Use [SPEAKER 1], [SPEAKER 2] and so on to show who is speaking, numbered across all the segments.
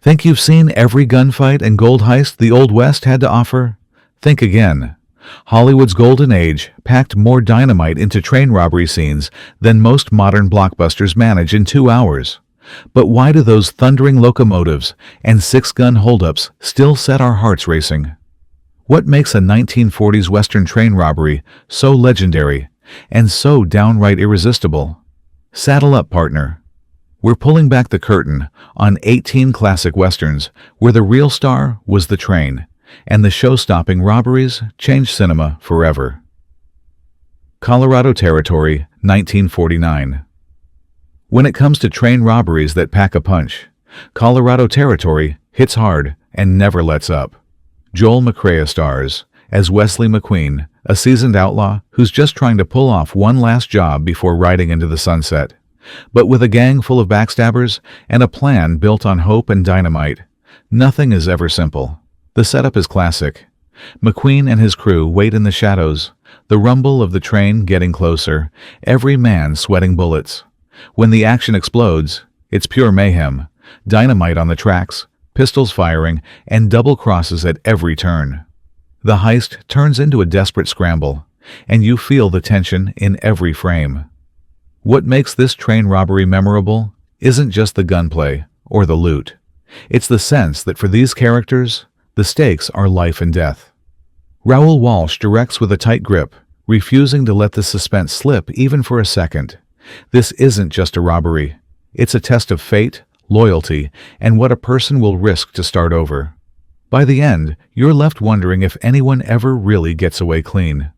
[SPEAKER 1] Think you've seen every gunfight and gold heist the Old West had to offer? Think again. Hollywood's golden age packed more dynamite into train robbery scenes than most modern blockbusters manage in 2 hours. But why do those thundering locomotives and six-gun holdups still set our hearts racing? What makes a 1940s Western train robbery so legendary and so downright irresistible? Saddle up, partner. We're pulling back the curtain on 18 classic westerns where the real star was the train, and the show-stopping robberies changed cinema forever. Colorado Territory, 1949. When it comes to train robberies that pack a punch, Colorado Territory hits hard and never lets up. Joel McCrea stars as Wesley McQueen, a seasoned outlaw who's just trying to pull off one last job before riding into the sunset. But with a gang full of backstabbers and a plan built on hope and dynamite, nothing is ever simple. The setup is classic. McQueen and his crew wait in the shadows, the rumble of the train getting closer, every man sweating bullets. When the action explodes, it's pure mayhem, dynamite on the tracks, pistols firing, and double crosses at every turn. The heist turns into a desperate scramble, and you feel the tension in every frame. What makes this train robbery memorable isn't just the gunplay or the loot. It's the sense that for these characters, the stakes are life and death. Raoul Walsh directs with a tight grip, refusing to let the suspense slip even for a second. This isn't just a robbery. It's a test of fate, loyalty, and what a person will risk to start over. By the end, you're left wondering if anyone ever really gets away clean.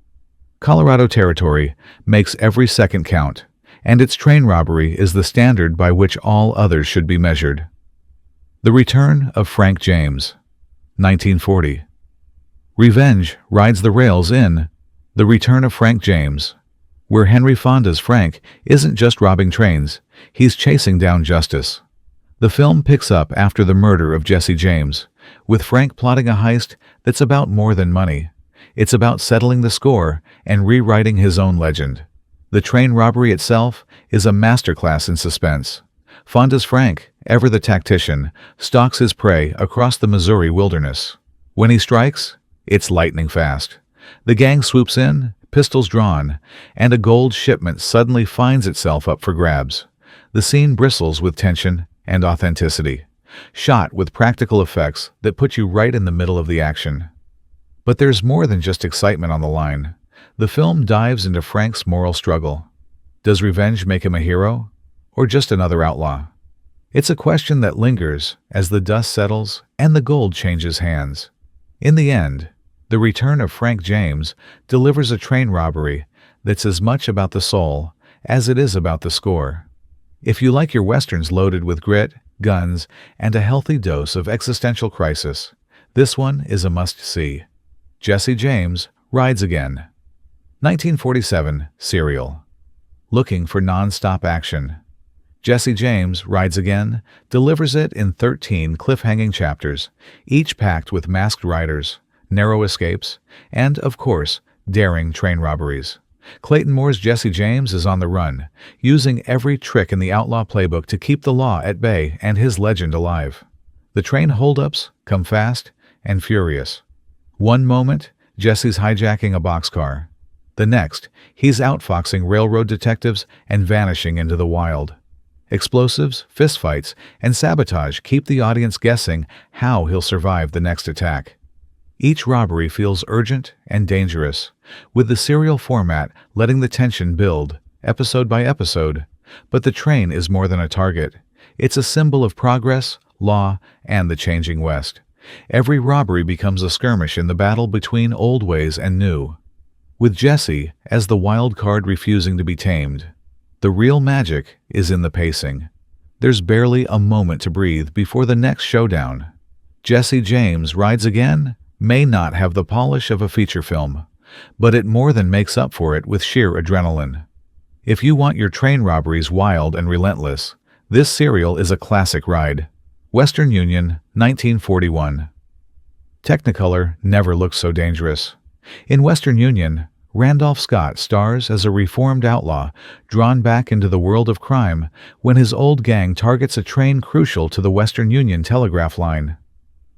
[SPEAKER 1] Colorado Territory makes every second count, and its train robbery is the standard by which all others should be measured. The Return of Frank James, 1940. Revenge rides the rails in The Return of Frank James, where Henry Fonda's Frank isn't just robbing trains, he's chasing down justice. The film picks up after the murder of Jesse James, with Frank plotting a heist that's about more than money. It's about settling the score and rewriting his own legend. The train robbery itself is a masterclass in suspense. Fonda's Frank, ever the tactician, stalks his prey across the Missouri wilderness. When he strikes, it's lightning fast. The gang swoops in, pistols drawn, and a gold shipment suddenly finds itself up for grabs. The scene bristles with tension and authenticity, shot with practical effects that put you right in the middle of the action. But there's more than just excitement on the line. The film dives into Frank's moral struggle. Does revenge make him a hero, or just another outlaw? It's a question that lingers as the dust settles and the gold changes hands. In the end, The Return of Frank James delivers a train robbery that's as much about the soul as it is about the score. If you like your westerns loaded with grit, guns, and a healthy dose of existential crisis, this one is a must-see. Jesse James rides again. 1947 Serial. Looking for non-stop action? Jesse James Rides Again delivers it in 13 cliffhanging chapters, each packed with masked riders, narrow escapes, and, of course, daring train robberies. Clayton Moore's Jesse James is on the run, using every trick in the outlaw playbook to keep the law at bay and his legend alive. The train holdups come fast and furious. One moment, Jesse's hijacking a boxcar. The next, he's outfoxing railroad detectives and vanishing into the wild. Explosives, fistfights, and sabotage keep the audience guessing how he'll survive the next attack. Each robbery feels urgent and dangerous, with the serial format letting the tension build, episode by episode. But the train is more than a target. It's a symbol of progress, law, and the changing West. Every robbery becomes a skirmish in the battle between old ways and new, with Jesse as the wild card refusing to be tamed. The real magic is in the pacing. There's barely a moment to breathe before the next showdown. Jesse James Rides Again may not have the polish of a feature film, but it more than makes up for it with sheer adrenaline. If you want your train robberies wild and relentless, this serial is a classic ride. Western Union, 1941. Technicolor never looked so dangerous. In Western Union, Randolph Scott stars as a reformed outlaw drawn back into the world of crime when his old gang targets a train crucial to the Western Union telegraph line.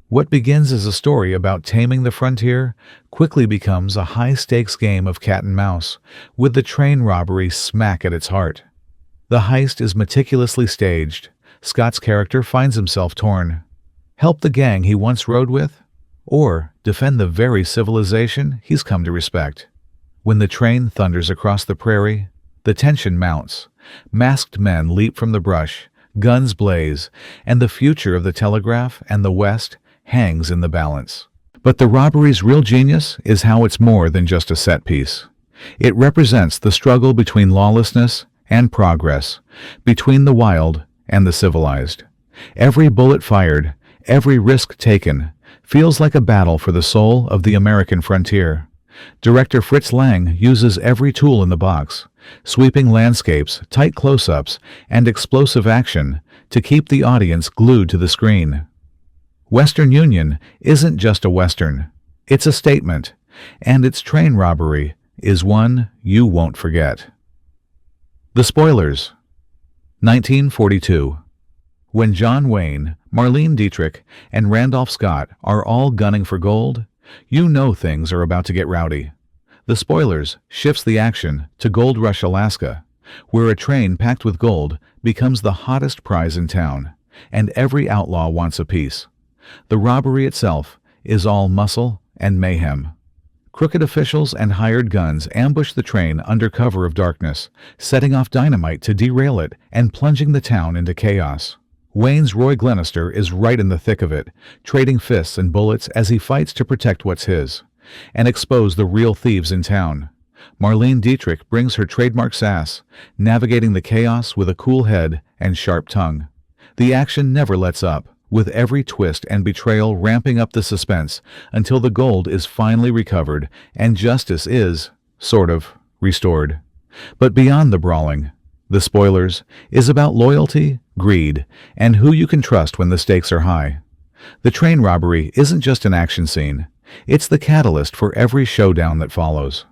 [SPEAKER 1] What begins as a story about taming the frontier quickly becomes a high-stakes game of cat and mouse, with the train robbery smack at its heart. The heist is meticulously staged. Scott's character finds himself torn. Help the gang he once rode with? Or defend the very civilization he's come to respect? When the train thunders across the prairie, the tension mounts. Masked men leap from the brush, guns blaze, and the future of the telegraph and the West hangs in the balance. But the robbery's real genius is how it's more than just a set piece. It represents the struggle between lawlessness and progress, between the wild and the civilized. Every bullet fired, every risk taken, feels like a battle for the soul of the American frontier. Director Fritz Lang uses every tool in the box, sweeping landscapes, tight close-ups, and explosive action to keep the audience glued to the screen. Western Union isn't just a Western, it's a statement, and its train robbery is one you won't forget. The spoilers. 1942. When John Wayne, Marlene Dietrich, and Randolph Scott are all gunning for gold, you know things are about to get rowdy. The spoilers shifts the action to Gold Rush, Alaska, where a train packed with gold becomes the hottest prize in town, and every outlaw wants a piece. The robbery itself is all muscle and mayhem. Crooked officials and hired guns ambush the train under cover of darkness, setting off dynamite to derail it and plunging the town into chaos. Wayne's Roy Glenister is right in the thick of it, trading fists and bullets as he fights to protect what's his, and expose the real thieves in town. Marlene Dietrich brings her trademark sass, navigating the chaos with a cool head and sharp tongue. The action never lets up, with every twist and betrayal ramping up the suspense until the gold is finally recovered and justice is, sort of, restored. But beyond the brawling, the spoilers is about loyalty, greed, and who you can trust when the stakes are high. The train robbery isn't just an action scene, it's the catalyst for every showdown that follows.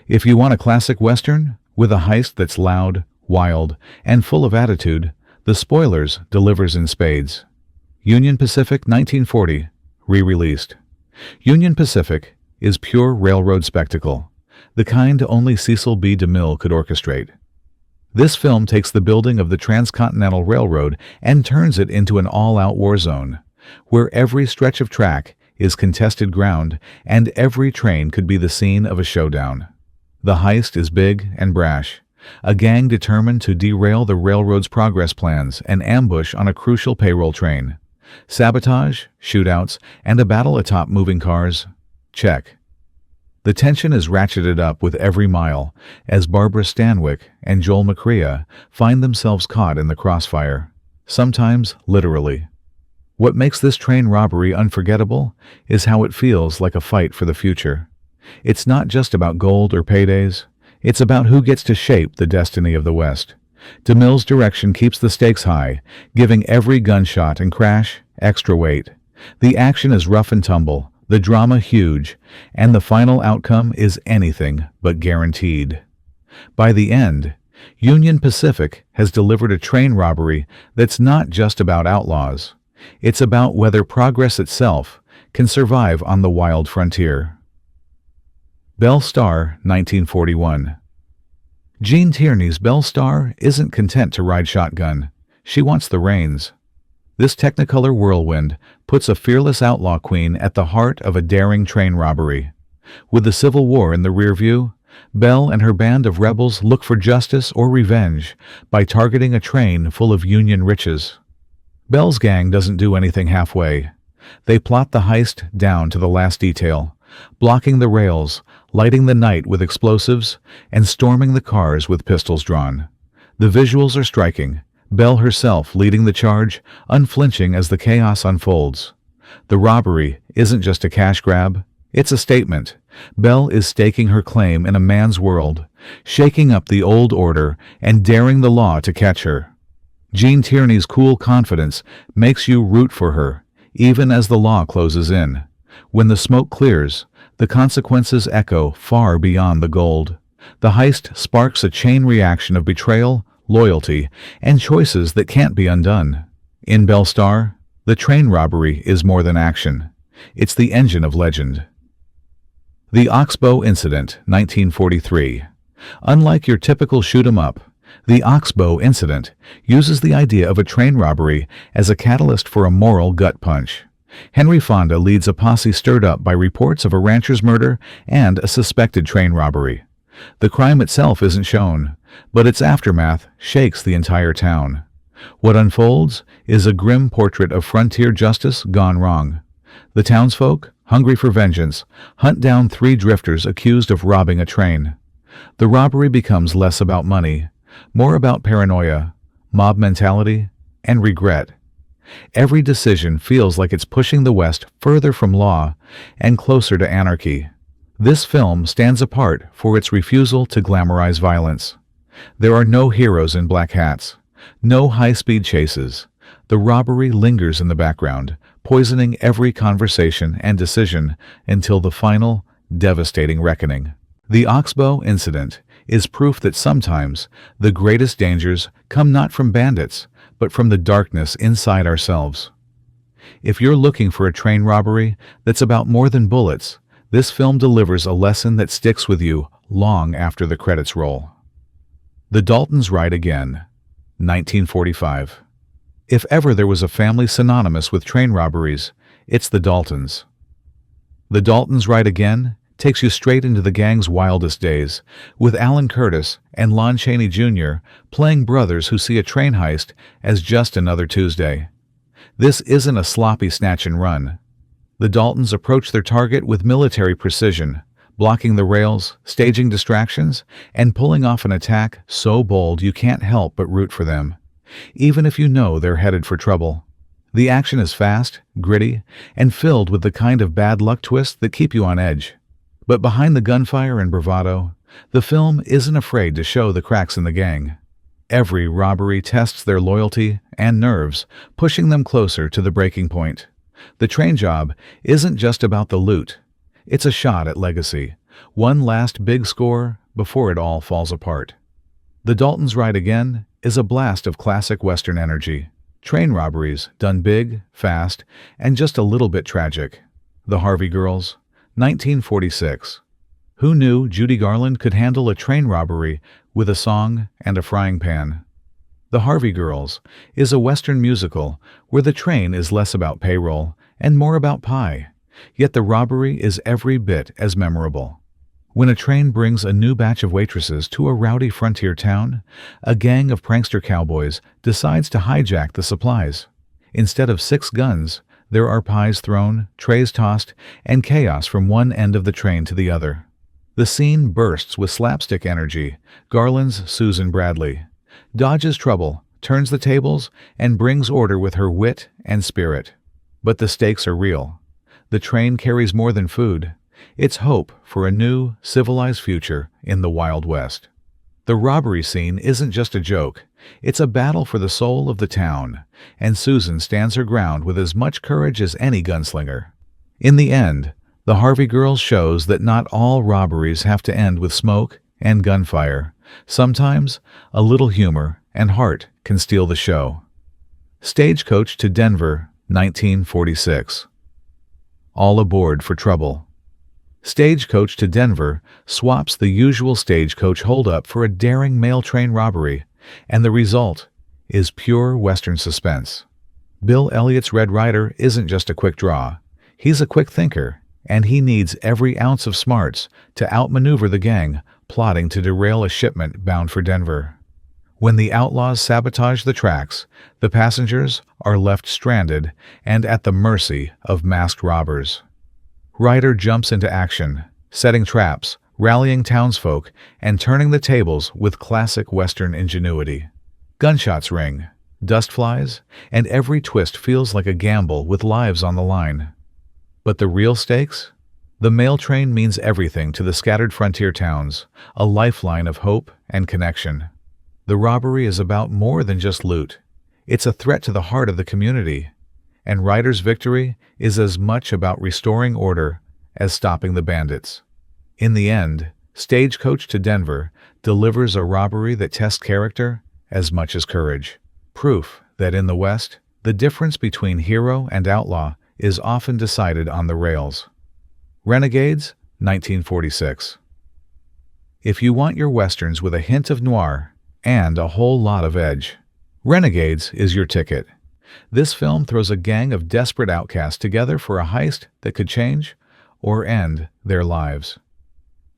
[SPEAKER 1] If you want a classic Western, with a heist that's loud, wild, and full of attitude, The Spoilers delivers in spades. Union Pacific 1940, re-released. Union Pacific is pure railroad spectacle, the kind only Cecil B. DeMille could orchestrate. This film takes the building of the Transcontinental Railroad and turns it into an all-out war zone, where every stretch of track is contested ground and every train could be the scene of a showdown. The heist is big and brash, a gang determined to derail the railroad's progress plans and ambush on a crucial payroll train. Sabotage, shootouts, and a battle atop moving cars? Check. The tension is ratcheted up with every mile as Barbara Stanwyck and Joel McCrea find themselves caught in the crossfire, sometimes literally. What makes this train robbery unforgettable is how it feels like a fight for the future. It's not just about gold or paydays, it's about who gets to shape the destiny of the West. DeMille's direction keeps the stakes high, giving every gunshot and crash extra weight. The action is rough and tumble, the drama huge, and the final outcome is anything but guaranteed. By the end, Union Pacific has delivered a train robbery that's not just about outlaws. It's about whether progress itself can survive on the wild frontier. Belle Starr, 1941. Jean Tierney's Belle Starr isn't content to ride shotgun. She wants the reins. This Technicolor whirlwind puts a fearless outlaw queen at the heart of a daring train robbery. With the Civil War in the rear view, Belle and her band of rebels look for justice or revenge by targeting a train full of Union riches. Belle's gang doesn't do anything halfway. They plot the heist down to the last detail, blocking the rails, lighting the night with explosives, and storming the cars with pistols drawn. The visuals are striking, Belle herself leading the charge, unflinching as the chaos unfolds. The robbery isn't just a cash grab, it's a statement. Belle is staking her claim in a man's world, shaking up the old order and daring the law to catch her. Jean Tierney's cool confidence makes you root for her, even as the law closes in. When the smoke clears, The consequences echo far beyond the gold. The heist sparks a chain reaction of betrayal, loyalty, and choices that can't be undone. In Belle Starr, the train robbery is more than action. It's the engine of legend. The Oxbow Incident, 1943. Unlike your typical shoot-'em-up, the Oxbow Incident uses the idea of a train robbery as a catalyst for a moral gut punch. Henry Fonda leads a posse stirred up by reports of a rancher's murder and a suspected train robbery. The crime itself isn't shown, but its aftermath shakes the entire town. What unfolds is a grim portrait of frontier justice gone wrong. The townsfolk, hungry for vengeance, hunt down 3 drifters accused of robbing a train. The robbery becomes less about money, more about paranoia, mob mentality, and regret. Every decision feels like it's pushing the West further from law and closer to anarchy. This film stands apart for its refusal to glamorize violence. There are no heroes in black hats, no high-speed chases. The robbery lingers in the background, poisoning every conversation and decision until the final, devastating reckoning. The Oxbow Incident is proof that sometimes the greatest dangers come not from bandits, but from the darkness inside ourselves. If you're looking for a train robbery that's about more than bullets, this film delivers a lesson that sticks with you long after the credits roll. The Daltons Ride Again, 1945. If ever there was a family synonymous with train robberies, it's the Daltons. The Daltons Ride Again takes you straight into the gang's wildest days, with Alan Curtis and Lon Chaney Jr. playing brothers who see a train heist as just another Tuesday. This isn't a sloppy snatch and run. The Daltons approach their target with military precision, blocking the rails, staging distractions, and pulling off an attack so bold you can't help but root for them, even if you know they're headed for trouble. The action is fast, gritty, and filled with the kind of bad luck twists that keep you on edge. But behind the gunfire and bravado, the film isn't afraid to show the cracks in the gang. Every robbery tests their loyalty and nerves, pushing them closer to the breaking point. The train job isn't just about the loot. It's a shot at legacy, one last big score before it all falls apart. The Daltons Ride Again is a blast of classic Western energy. Train robberies done big, fast, and just a little bit tragic. The Harvey Girls, 1946. Who knew Judy Garland could handle a train robbery with a song and a frying pan? The Harvey Girls is a Western musical where the train is less about payroll and more about pie, yet the robbery is every bit as memorable. When a train brings a new batch of waitresses to a rowdy frontier town, a gang of prankster cowboys decides to hijack the supplies. Instead of 6 guns, there are pies thrown, trays tossed, and chaos from one end of the train to the other. The scene bursts with slapstick energy. Garland's Susan Bradley dodges trouble, turns the tables, and brings order with her wit and spirit. But the stakes are real. The train carries more than food. It's hope for a new, civilized future in the Wild West. The robbery scene isn't just a joke. It's a battle for the soul of the town, and Susan stands her ground with as much courage as any gunslinger. In the end, the Harvey Girls shows that not all robberies have to end with smoke and gunfire. Sometimes, a little humor and heart can steal the show. Stagecoach to Denver, 1946. All aboard for trouble. Stagecoach to Denver swaps the usual stagecoach holdup for a daring mail train robbery, and the result is pure Western suspense. Bill Elliott's Red Ryder isn't just a quick draw. He's a quick thinker, and he needs every ounce of smarts to outmaneuver the gang plotting to derail a shipment bound for Denver. When the outlaws sabotage the tracks, the passengers are left stranded and at the mercy of masked robbers. Ryder jumps into action, setting traps, rallying townsfolk, and turning the tables with classic Western ingenuity. Gunshots ring, dust flies, and every twist feels like a gamble with lives on the line. But the real stakes? The mail train means everything to the scattered frontier towns, a lifeline of hope and connection. The robbery is about more than just loot. It's a threat to the heart of the community, and Ryder's victory is as much about restoring order as stopping the bandits. In the end, Stagecoach to Denver delivers a robbery that tests character as much as courage. Proof that in the West, the difference between hero and outlaw is often decided on the rails. Renegades, 1946. If you want your westerns with a hint of noir and a whole lot of edge, Renegades is your ticket. This film throws a gang of desperate outcasts together for a heist that could change or end their lives.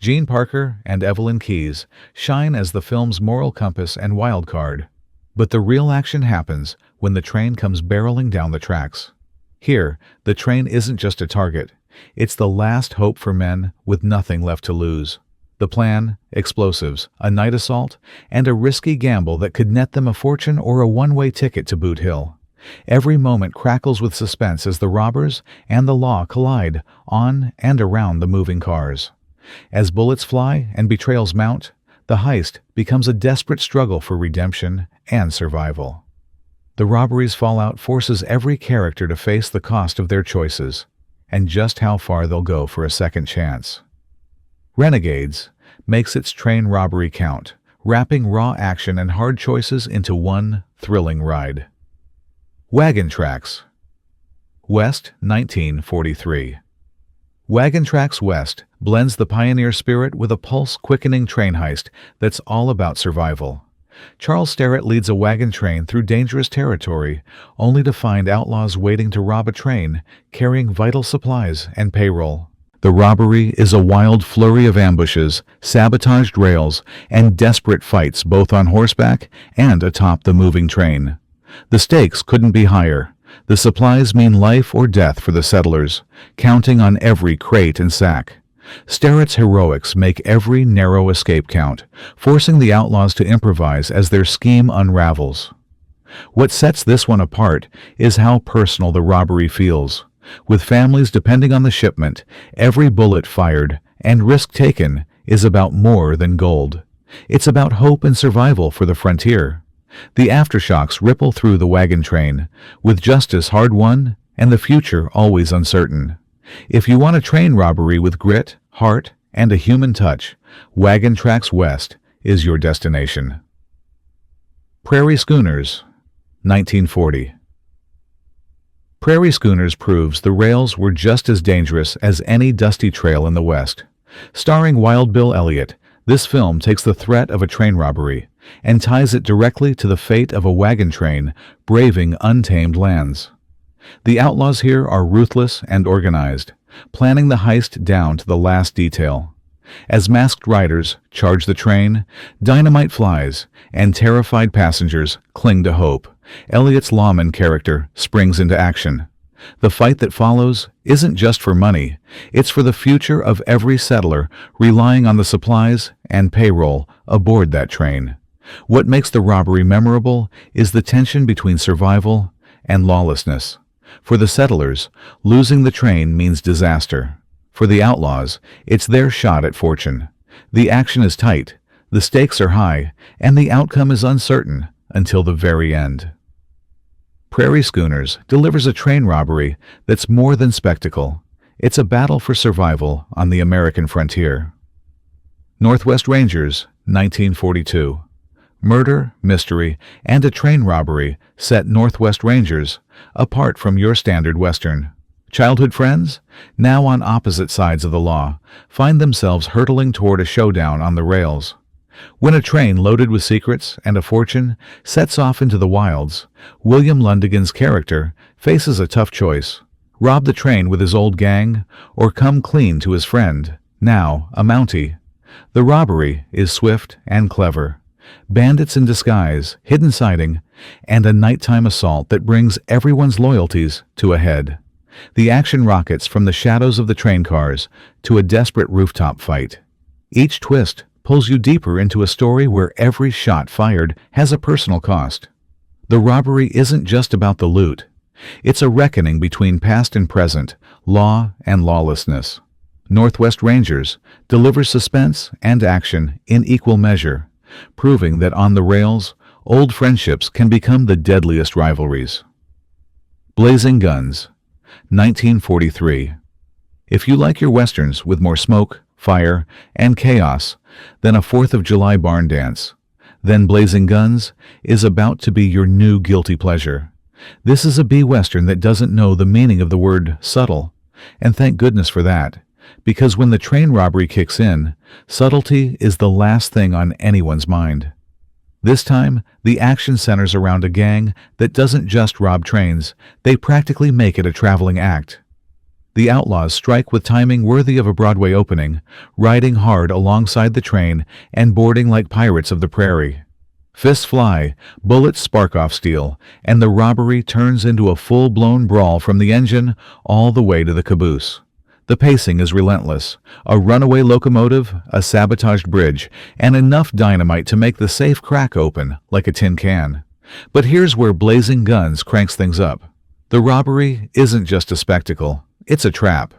[SPEAKER 1] Gene Parker and Evelyn Keyes shine as the film's moral compass and wild card. But the real action happens when the train comes barreling down the tracks. Here, the train isn't just a target. It's the last hope for men with nothing left to lose. The plan, explosives, a night assault, and a risky gamble that could net them a fortune or a one-way ticket to Boot Hill. Every moment crackles with suspense as the robbers and the law collide on and around the moving cars. As bullets fly and betrayals mount, the heist becomes a desperate struggle for redemption and survival. The robbery's fallout forces every character to face the cost of their choices and just how far they'll go for a second chance. Renegades makes its train robbery count, wrapping raw action and hard choices into one thrilling ride. Wagon Tracks West, 1943. Wagon Tracks West blends the pioneer spirit with a pulse-quickening train heist that's all about survival. Charles Starrett leads a wagon train through dangerous territory, only to find outlaws waiting to rob a train carrying vital supplies and payroll. The robbery is a wild flurry of ambushes, sabotaged rails, and desperate fights both on horseback and atop the moving train. The stakes couldn't be higher. The supplies mean life or death for the settlers, counting on every crate and sack. Starrett's heroics make every narrow escape count, forcing the outlaws to improvise as their scheme unravels. What sets this one apart is how personal the robbery feels. With families depending on the shipment, every bullet fired and risk taken is about more than gold. It's about hope and survival for the frontier. The aftershocks ripple through the wagon train, with justice hard won and the future always uncertain. If you want a train robbery with grit, heart, and a human touch, Wagon Tracks West is your destination. Prairie Schooners, 1940. Prairie Schooners proves the rails were just as dangerous as any dusty trail in the West. Starring Wild Bill Elliott, this film takes the threat of a train robbery and ties it directly to the fate of a wagon train braving untamed lands. The outlaws here are ruthless and organized, planning the heist down to the last detail. As masked riders charge the train, dynamite flies, and terrified passengers cling to hope. Elliott's lawman character springs into action. The fight that follows isn't just for money, it's for the future of every settler relying on the supplies and payroll aboard that train. What makes the robbery memorable is the tension between survival and lawlessness. For the settlers, losing the train means disaster. For the outlaws, it's their shot at fortune. The action is tight, the stakes are high, and the outcome is uncertain until the very end. Prairie Schooners delivers a train robbery that's more than spectacle. It's a battle for survival on the American frontier. Northwest Rangers, 1942. Murder, mystery, and a train robbery set Northwest Rangers apart from your standard Western. Childhood friends, now on opposite sides of the law, find themselves hurtling toward a showdown on the rails. When a train loaded with secrets and a fortune sets off into the wilds, William Lundigan's character faces a tough choice: rob the train with his old gang or come clean to his friend, now a Mountie. The robbery is swift and clever. Bandits in disguise, hidden siding, and a nighttime assault that brings everyone's loyalties to a head. The action rockets from the shadows of the train cars to a desperate rooftop fight. Each twist pulls you deeper into a story where every shot fired has a personal cost. The robbery isn't just about the loot. It's a reckoning between past and present, law and lawlessness. Northwest Rangers delivers suspense and action in equal measure, proving that on the rails, old friendships can become the deadliest rivalries. Blazing Guns, 1943. If you like your westerns with more smoke, fire, and chaos, then a 4th of July barn dance, then Blazing Guns is about to be your new guilty pleasure. This is a B-Western that doesn't know the meaning of the word subtle, and thank goodness for that, because when the train robbery kicks in, subtlety is the last thing on anyone's mind. This time, the action centers around a gang that doesn't just rob trains, they practically make it a traveling act. The outlaws strike with timing worthy of a Broadway opening, riding hard alongside the train and boarding like pirates of the prairie. Fists fly, bullets spark off steel, and the robbery turns into a full-blown brawl from the engine all the way to the caboose. The pacing is relentless. A runaway locomotive, a sabotaged bridge, and enough dynamite to make the safe crack open like a tin can. But here's where Blazing Guns cranks things up. The robbery isn't just a spectacle, it's a trap.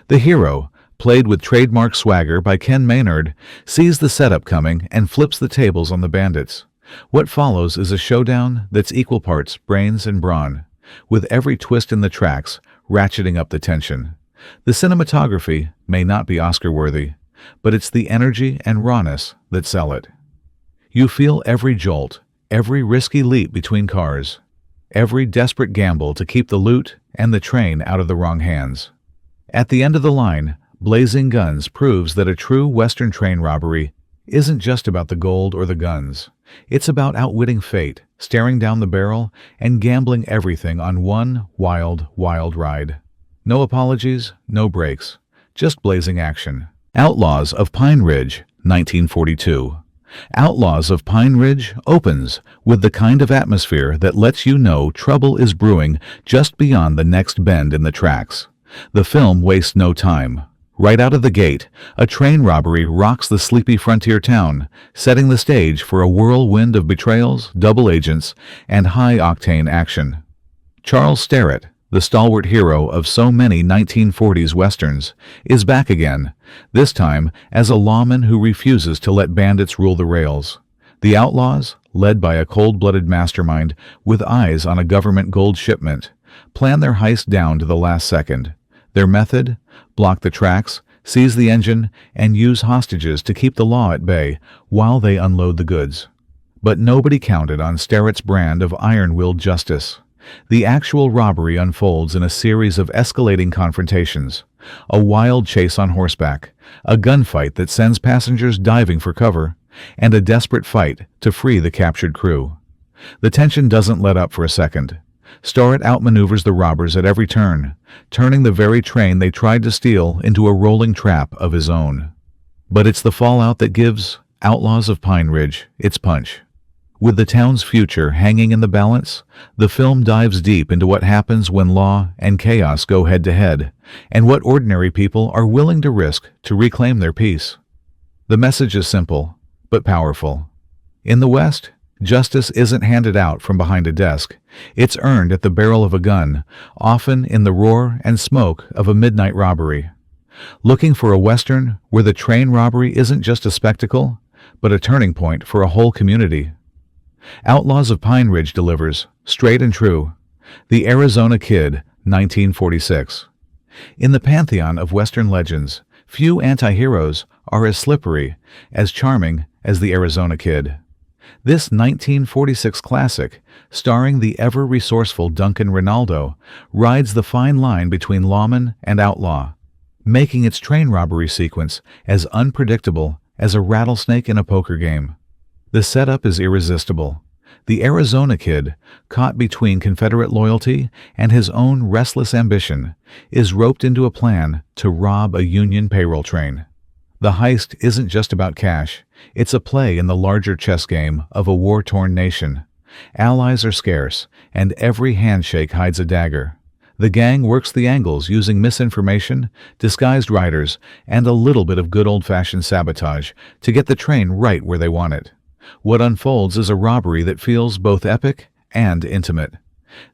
[SPEAKER 1] The hero, played with trademark swagger by Ken Maynard, sees the setup coming and flips the tables on the bandits. What follows is a showdown that's equal parts brains and brawn, with every twist in the tracks ratcheting up the tension. The cinematography may not be Oscar-worthy, but it's the energy and rawness that sell it. You feel every jolt, every risky leap between cars, every desperate gamble to keep the loot and the train out of the wrong hands. At the end of the line, Blazing Guns proves that a true Western train robbery isn't just about the gold or the guns. It's about outwitting fate, staring down the barrel, and gambling everything on one wild, wild ride. No apologies, no breaks, just blazing action. Outlaws of Pine Ridge, 1942. Outlaws of Pine Ridge opens with the kind of atmosphere that lets you know trouble is brewing just beyond the next bend in the tracks. The film wastes no time. Right out of the gate, a train robbery rocks the sleepy frontier town, setting the stage for a whirlwind of betrayals, double agents, and high-octane action. Charles Starrett, the stalwart hero of so many 1940s westerns, is back again, this time as a lawman who refuses to let bandits rule the rails. The outlaws, led by a cold-blooded mastermind with eyes on a government gold shipment, plan their heist down to the last second. Their method? Block the tracks, seize the engine, and use hostages to keep the law at bay while they unload the goods. But nobody counted on Starrett's brand of iron-willed justice. The actual robbery unfolds in a series of escalating confrontations, a wild chase on horseback, a gunfight that sends passengers diving for cover, and a desperate fight to free the captured crew. The tension doesn't let up for a second. Starrett outmaneuvers the robbers at every turn, turning the very train they tried to steal into a rolling trap of his own. But it's the fallout that gives Outlaws of Pine Ridge its punch. With the town's future hanging in the balance, the film dives deep into what happens when law and chaos go head-to-head, and what ordinary people are willing to risk to reclaim their peace. The message is simple, but powerful. In the West, justice isn't handed out from behind a desk. It's earned at the barrel of a gun, often in the roar and smoke of a midnight robbery. Looking for a Western where the train robbery isn't just a spectacle, but a turning point for a whole community? Outlaws of Pine Ridge delivers, straight and true. The Arizona Kid, 1946. In the pantheon of Western legends, few anti-heroes are as slippery, as charming as the Arizona Kid. This 1946 classic, starring the ever-resourceful Duncan Rinaldo, rides the fine line between lawman and outlaw, making its train robbery sequence as unpredictable as a rattlesnake in a poker game. The setup is irresistible. The Arizona Kid, caught between Confederate loyalty and his own restless ambition, is roped into a plan to rob a Union payroll train. The heist isn't just about cash. It's a play in the larger chess game of a war-torn nation. Allies are scarce, and every handshake hides a dagger. The gang works the angles using misinformation, disguised riders, and a little bit of good old-fashioned sabotage to get the train right where they want it. What unfolds is a robbery that feels both epic and intimate.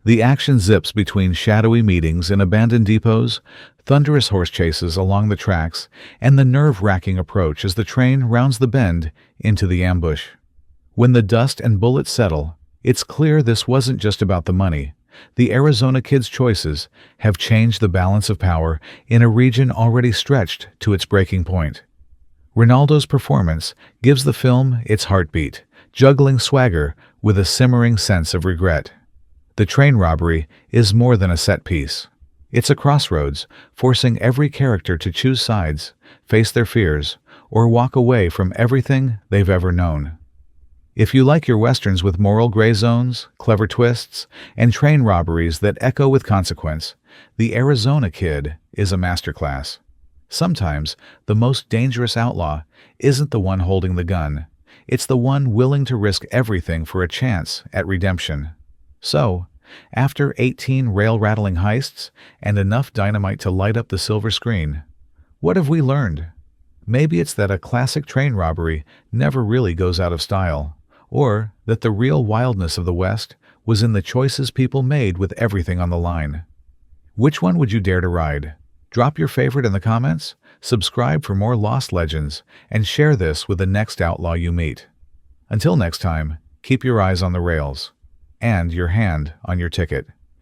[SPEAKER 1] The action zips between shadowy meetings in abandoned depots, thunderous horse chases along the tracks, and the nerve-wracking approach as the train rounds the bend into the ambush. When the dust and bullets settle, it's clear this wasn't just about the money. The Arizona Kid's choices have changed the balance of power in a region already stretched to its breaking point. Ronaldo's performance gives the film its heartbeat, juggling swagger with a simmering sense of regret. The train robbery is more than a set piece. It's a crossroads, forcing every character to choose sides, face their fears, or walk away from everything they've ever known. If you like your westerns with moral gray zones, clever twists, and train robberies that echo with consequence, The Arizona Kid is a masterclass. Sometimes, the most dangerous outlaw isn't the one holding the gun. It's the one willing to risk everything for a chance at redemption. So, after 18 rail-rattling heists and enough dynamite to light up the silver screen, what have we learned? Maybe it's that a classic train robbery never really goes out of style, or that the real wildness of the West was in the choices people made with everything on the line. Which one would you dare to ride? Drop your favorite in the comments, subscribe for more lost legends, and share this with the next outlaw you meet. Until next time, keep your eyes on the rails and your hand on your ticket.